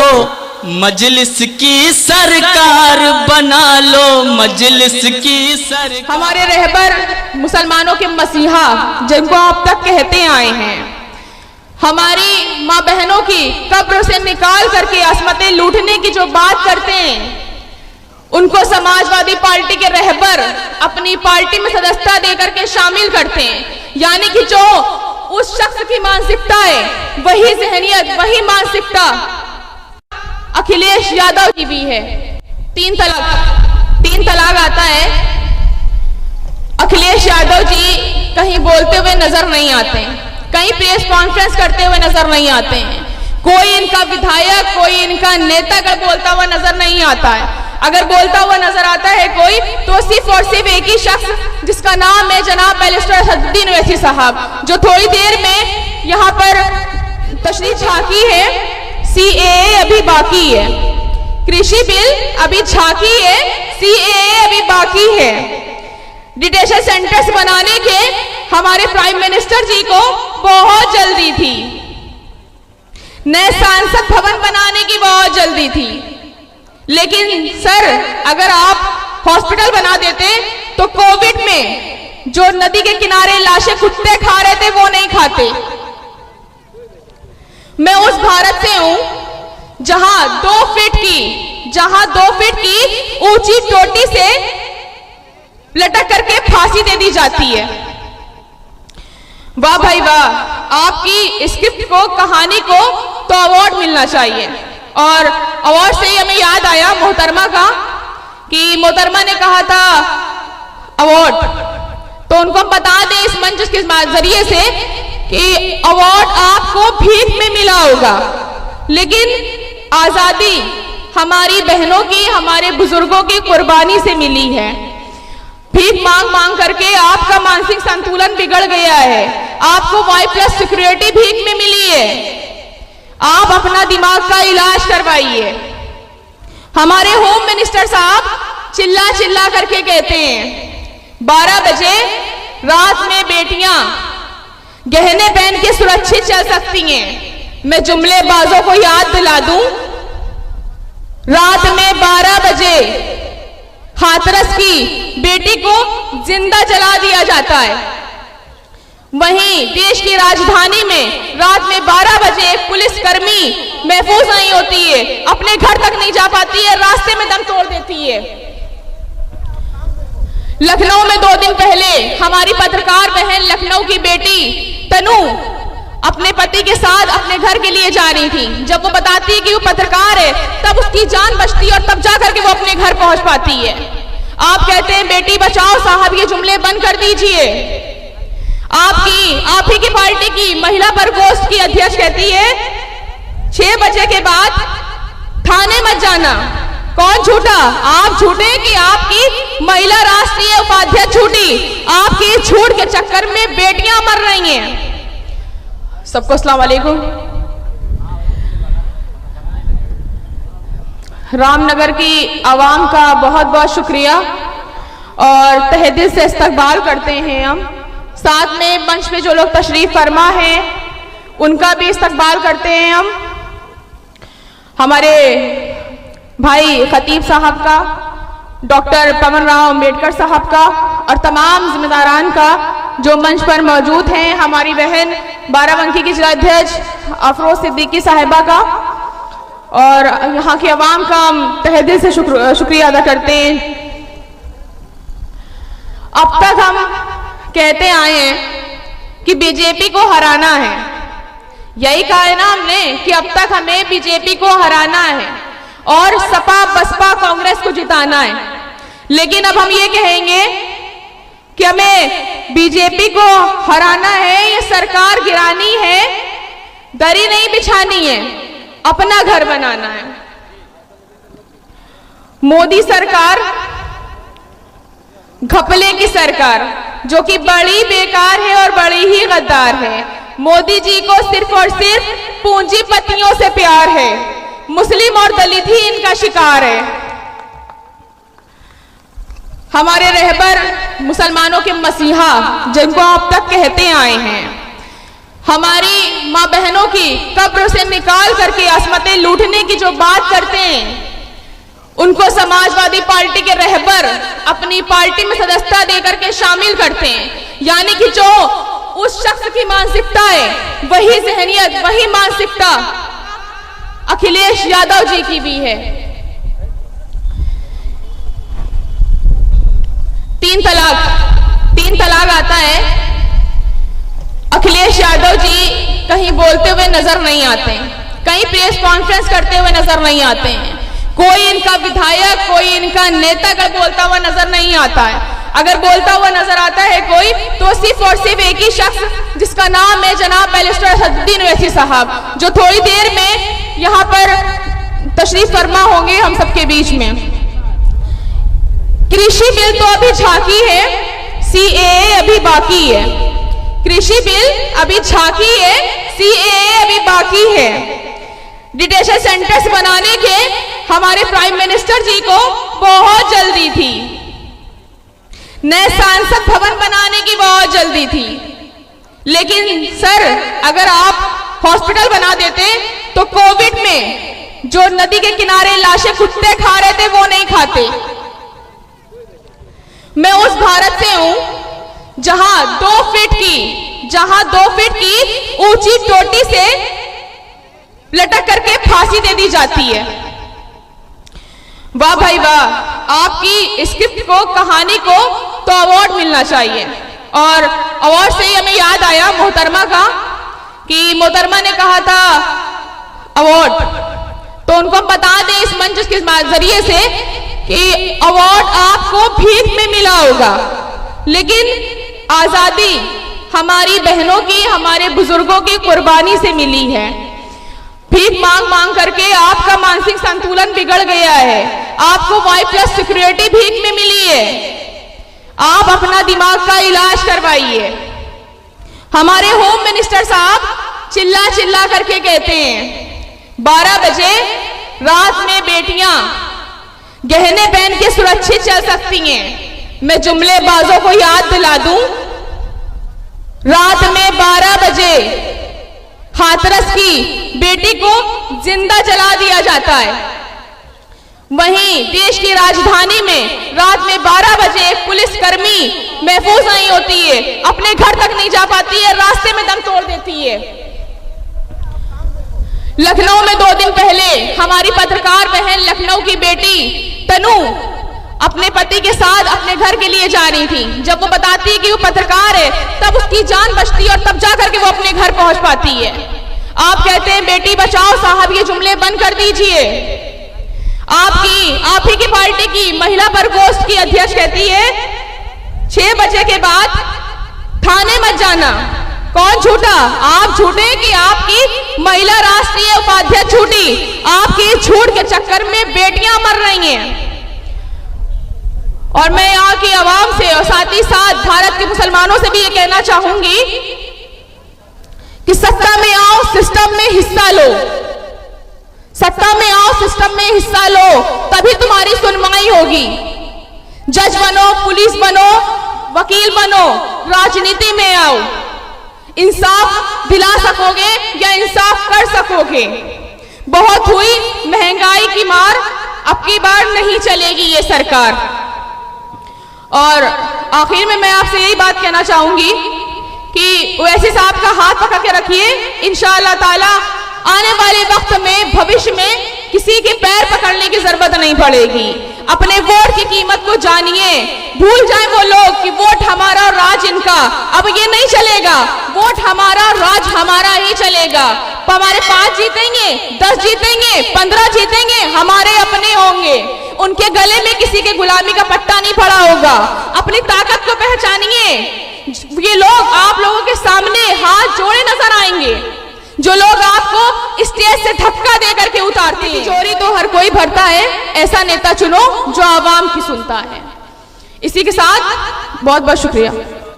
लो, मजलिस की सरकार बना लो, मजलिस की सरकार। हमारे रहबर मुसलमानों के मसीहा जिनको आप तक कहते आए हैं, हमारी माँ बहनों की कब्र से निकाल करके असमतें लूटने की जो बात करते हैं, उनको समाजवादी पार्टी के रहबर अपनी पार्टी में सदस्यता देकर के शामिल करते हैं। यानी कि जो उस शख्स की मानसिकता है, वही जहनियत, वही मानसिकता अखिलेश यादव की भी है। तीन तलाक आता है। अखिलेश यादव जी कहीं बोलते हुए नजर नहीं आते हैं, कहीं प्रेस कॉन्फ्रेंस करते हुए नजर नहीं आते हैं, कोई इनका विधायक, कोई इनका नेता का बोलता हुआ नजर नहीं आता है। अगर बोलता हुआ नजर आता है कोई, तो सिर्फ और सिर्फ एक ही शख्स जिसका नाम है जनाब बैरिस्टर असदुद्दीन ओवैसी साहब, जो थोड़ी देर में यहाँ पर तशरीफ झांकी है। CAA अभी बाकी है, कृषि बिल अभी झांकी है, CAA अभी बाकी है। डिटेंशन सेंटर्स बनाने के हमारे प्राइम मिनिस्टर जी को बहुत जल्दी थी, नए सांसद भवन बनाने की बहुत जल्दी थी, लेकिन सर अगर आप हॉस्पिटल बना देते तो कोविड में जो नदी के किनारे लाशें कुत्ते खा रहे थे वो नहीं खाते। मैं उस भारत से हूं जहां 2 फीट की ऊंची चोटी से लटक करके फांसी दे दी जाती है। वाह भाई वाह, आपकी स्क्रिप्ट को, कहानी को तो अवार्ड मिलना चाहिए। और अवार्ड से ही हमें याद आया मोहतरमा का, कि मोहतरमा ने कहा था अवार्ड, तो उनको हम बता दें इस मंच के जरिए से कि अवार्ड आपको भीख में मिला होगा, लेकिन आजादी हमारी बहनों की, हमारे बुजुर्गों की कुर्बानी से मिली है। भीख मांग मांग करके आपका मानसिक संतुलन बिगड़ गया है, आपको Y+ सिक्योरिटी भीख में मिली है। आप अपना दिमाग का इलाज करवाइए। हमारे होम मिनिस्टर साहब चिल्ला चिल्ला करके कहते हैं 12 बजे रात में बेटियां गहने पहन के सुरक्षित चल सकती हैं। मैं जुमलेबाजों को याद दिला दूं, रात में 12 बजे हाथरस की बेटी को जिंदा जला दिया जाता है। वहीं देश की राजधानी में रात में 12 बजे पुलिसकर्मी महफूज नहीं होती है, अपने घर तक नहीं जा पाती है, रास्ते में दम तोड़ देती है। लखनऊ में 2 दिन पहले हमारी पत्रकार बहन, लखनऊ की बेटी तनु अपने पति के साथ अपने घर के लिए जा रही थी। जब वो बताती है कि वो पत्रकार है, तब उसकी जान बचती है और तब जाकर के वो अपने घर पहुंच पाती है। आप कहते हैं बेटी बचाओ, साहब ये जुमले बंद कर दीजिए। आप ही की पार्टी की महिला प्रकोष्ठ की अध्यक्ष कहती है 6 बजे के बाद थाने मत जाना। कौन झूठा? आप झूठे कि आपकी महिला राष्ट्रीय उपाध्यक्ष झूठी? आपकी झूठ के चक्कर में बेटियां मर रही हैं। सबको अस्सलाम वालेकुम। रामनगर की आवाम का बहुत बहुत शुक्रिया और तहे दिल से इस्तकबाल करते हैं हम। साथ में मंच पे जो लोग तशरीफ फरमा हैं उनका भी इस्तकबाल करते हैं हम। हमारे भाई खतीब साहब का, डॉक्टर पवन राव अम्बेडकर साहब का और तमाम जिम्मेदारान का जो मंच पर मौजूद हैं, हमारी बहन बाराबंकी की जिलाध्यक्ष अफरोज सिद्दीकी साहिबा का और यहाँ की आवाम का हम तहे दिल से शुक्रिया अदा करते हैं। अब तक हम कहते आए हैं कि बीजेपी को हराना है, यही कहा है ना हमने कि अब तक हमें बीजेपी को हराना है और सपा बसपा कांग्रेस को जिताना है। लेकिन अब हम ये कहेंगे कि हमें बीजेपी को हराना है, ये सरकार गिरानी है, दरी नहीं बिछानी है, अपना घर बनाना है। मोदी सरकार घपले की सरकार जो कि बड़ी बेकार है और बड़ी ही गद्दार है। मोदी जी को सिर्फ और सिर्फ पूंजीपतियों से प्यार है, मुस्लिम और दलित ही इनका शिकार है। हमारे रहबर मुसलमानों के मसीहा जिनको आप तक कहते आए हैं, हमारी माँ बहनों की कब्र से निकाल करके असमतें लूटने की जो बात करते हैं, उनको समाजवादी पार्टी के रहबर अपनी पार्टी में सदस्यता देकर के शामिल करते हैं। यानी कि जो उस शख्स की मानसिकता है, वही जहनियत, वही मानसिकता अखिलेश यादव जी की भी है। तीन तलाक आता है। अखिलेश यादव जी कहीं बोलते हुए नजर नहीं आते हैं, कहीं प्रेस कॉन्फ्रेंस करते हुए नजर नहीं आते हैं, कोई इनका विधायक, कोई इनका नेता अगर बोलता हुआ नजर नहीं आता है। अगर बोलता हुआ नजर आता है कोई, तो सिर्फ और सिर्फ एक ही शख्स, जिसका नाम है जनाब बैरिस्टर असदुद्दीन ओवैसी साहब, जो थोड़ी देर में यहाँ पर तशरीफ फरमा होंगे हम सबके बीच में। कृषि बिल तो अभी झांकी है, सीएए अभी बाकी है। कृषि बिल अभी झांकी है, सीएए अभी बाकी है। डिटेंशन सेंटर्स बनाने के हमारे प्राइम मिनिस्टर जी को बहुत जल्दी थी, नए सांसद भवन बनाने की बहुत जल्दी थी। लेकिन सर, अगर आप हॉस्पिटल बना देते तो कोविड में जो नदी के किनारे लाशें कुत्ते खा रहे थे, वो नहीं खाते। मैं उस भारत से हूं जहां 2 फीट की ऊंची चोटी से लटक करके फांसी दे दी जाती है। वाह भाई वाह, आपकी स्क्रिप्ट को, कहानी को तो अवार्ड मिलना चाहिए। और अवार्ड से ही हमें याद आया मोहतरमा का, कि मोहतरमा ने कहा था अवार्ड, तो उनको हम बता दें इस मंच के जरिए से कि अवार्ड आपको भीख में मिला होगा, लेकिन आजादी हमारी बहनों की, हमारे बुजुर्गों की कुर्बानी से मिली है। भीख मांग मांग करके आपका मानसिक संतुलन बिगड़ गया है, आपको Y+ सिक्योरिटी भीख में मिली है। आप अपना दिमाग का इलाज करवाइए। हमारे होम मिनिस्टर साहब चिल्ला चिल्ला करके कहते हैं 12 बजे रात में बेटियां गहने पहन के सुरक्षित चल सकती हैं। मैं जुमलेबाजों को याद दिला दूं, रात में 12 बजे हाथरस की बेटी को जिंदा जला दिया जाता है। वहीं देश की राजधानी में रात में 12 बजे एक पुलिसकर्मी महफूज नहीं होती है, अपने घर तक नहीं जा पाती है, रास्ते में दम तोड़ देती है। लखनऊ में 2 दिन पहले हमारी पत्रकार बहन, लखनऊ की बेटी तनु अपने पति के साथ अपने घर के लिए जा रही थी। जब वो बताती है कि वो पत्रकार है, तब उसकी जान बचती है और तब जाकर के वो अपने घर पहुंच पाती है। आप कहते हैं बेटी बचाओ, साहब ये जुमले बंद कर दीजिए। आप ही की पार्टी की महिला प्रकोष्ठ की अध्यक्ष कहती है 6 बजे के बाद थाने मत जाना। कौन झूठा? आप झूठे कि आपकी महिला राष्ट्रीय उपाध्यक्ष झूठी? आपके झूठ के चक्कर में बेटियां मर रही हैं। और मैं यहाँ की आवाम से और साथ ही साथ भारत के मुसलमानों से भी ये कहना चाहूंगी कि सत्ता में आओ, सिस्टम में हिस्सा लो। सत्ता में आओ, सिस्टम में हिस्सा लो, तभी तुम्हारी सुनवाई होगी। जज बनो, पुलिस बनो, वकील बनो, राजनीति में आओ। इंसाफ दिला सकोगे या इंसाफ कर सकोगे? बहुत हुई महंगाई की मार, अब की बार नहीं चलेगी ये सरकार। और आखिर में मैं आपसे यही बात कहना चाहूंगी कि ओवैसी साहब का हाथ पकड़ के रखिए। इंशाअल्लाह ताला आने वाले वक्त में, भविष्य में किसी के पैर पकड़ने की जरूरत नहीं पड़ेगी। अपने वोट की कीमत को जानिए। भूल जाएं वो लोग कि वोट हमारा और राज इनका। अब ये नहीं चलेगा, वोट हमारा, राज हमारा ही चलेगा। हमारे 5 जीतेंगे, 10 जीतेंगे, 15 जीतेंगे, हमारे अपने होंगे। उनके गले में किसी के गुलामी का पट्टा नहीं पड़ा होगा। अपनी ताकत को पहचानिए। ये लोग आप लोगों के सामने हाथ जोड़े नजर आएंगे, जो लोग आपको स्टेज से धक्का दे करके उतारते हैं। चोरी तो हर कोई भरता है, ऐसा नेता चुनो जो आवाम की सुनता है। इसी के साथ बहुत बहुत शुक्रिया।